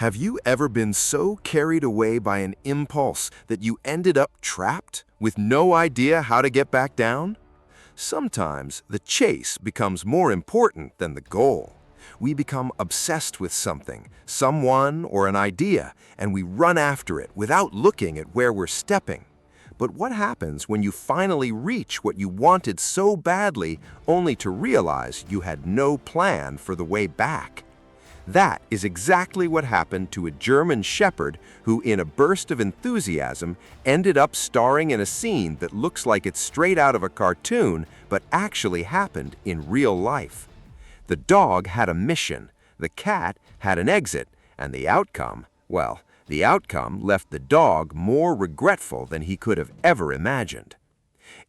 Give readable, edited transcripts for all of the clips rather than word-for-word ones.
Have you ever been so carried away by an impulse that you ended up trapped with no idea how to get back down? Sometimes the chase becomes more important than the goal. We become obsessed with something, someone, or an idea, and we run after it without looking at where we're stepping. But what happens when you finally reach what you wanted so badly, only to realize you had no plan for the way back? That is exactly what happened to a German shepherd who, in a burst of enthusiasm, ended up starring in a scene that looks like it's straight out of a cartoon, but actually happened in real life. The dog had a mission, the cat had an exit, and the outcome, well, the outcome left the dog more regretful than he could have ever imagined.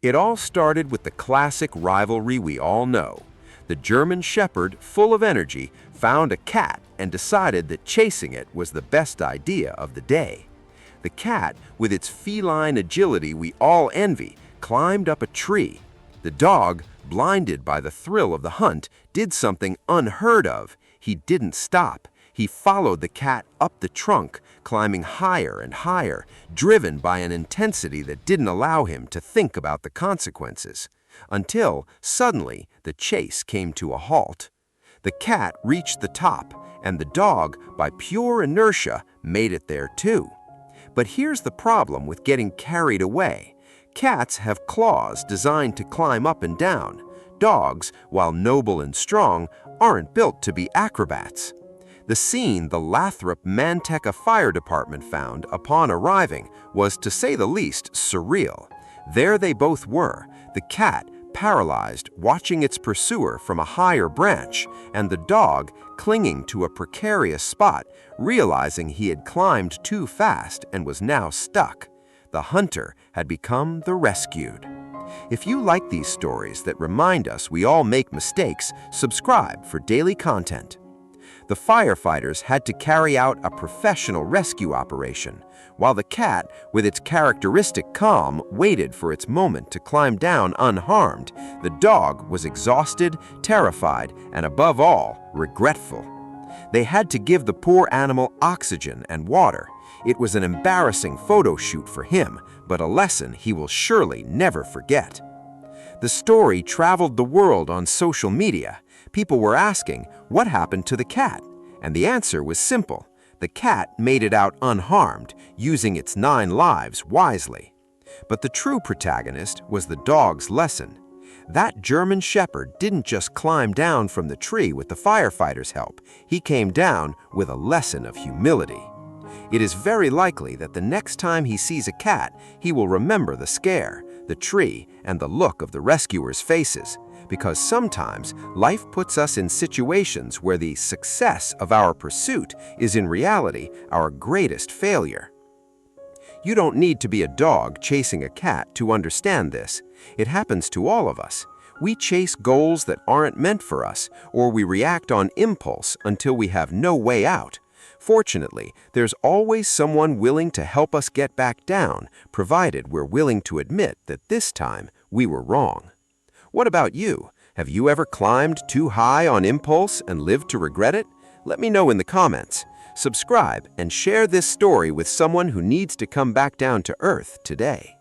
It all started with the classic rivalry we all know. The German shepherd, full of energy, found a cat and decided that chasing it was the best idea of the day. The cat, with its feline agility we all envy, climbed up a tree. The dog, blinded by the thrill of the hunt, did something unheard of. He didn't stop. He followed the cat up the trunk, climbing higher and higher, driven by an intensity that didn't allow him to think about the consequences. Until, suddenly, the chase came to a halt. The cat reached the top, and the dog, by pure inertia, made it there too. But here's the problem with getting carried away. Cats have claws designed to climb up and down. Dogs, while noble and strong, aren't built to be acrobats. The scene the Lathrop Manteca Fire Department found upon arriving was, to say the least, surreal. There they both were, the cat paralyzed, watching its pursuer from a higher branch, and the dog clinging to a precarious spot, realizing he had climbed too fast and was now stuck. The hunter had become the rescued. If you like these stories that remind us we all make mistakes, subscribe for daily content. The firefighters had to carry out a professional rescue operation, while the cat, with its characteristic calm, waited for its moment to climb down unharmed. The dog was exhausted, terrified, and above all, regretful. They had to give the poor animal oxygen and water. It was an embarrassing photo shoot for him, but a lesson he will surely never forget. The story traveled the world on social media. People were asking, what happened to the cat? And the answer was simple. The cat made it out unharmed, using its 9 lives wisely. But the true protagonist was the dog's lesson. That German shepherd didn't just climb down from the tree with the firefighters' help. He came down with a lesson of humility. It is very likely that the next time he sees a cat, he will remember the scare, the tree, and the look of the rescuers' faces. Because sometimes life puts us in situations where the success of our pursuit is in reality our greatest failure. You don't need to be a dog chasing a cat to understand this. It happens to all of us. We chase goals that aren't meant for us, or we react on impulse until we have no way out. Fortunately, there's always someone willing to help us get back down, provided we're willing to admit that this time we were wrong. What about you? Have you ever climbed too high on impulse and lived to regret it? Let me know in the comments. Subscribe and share this story with someone who needs to come back down to earth today.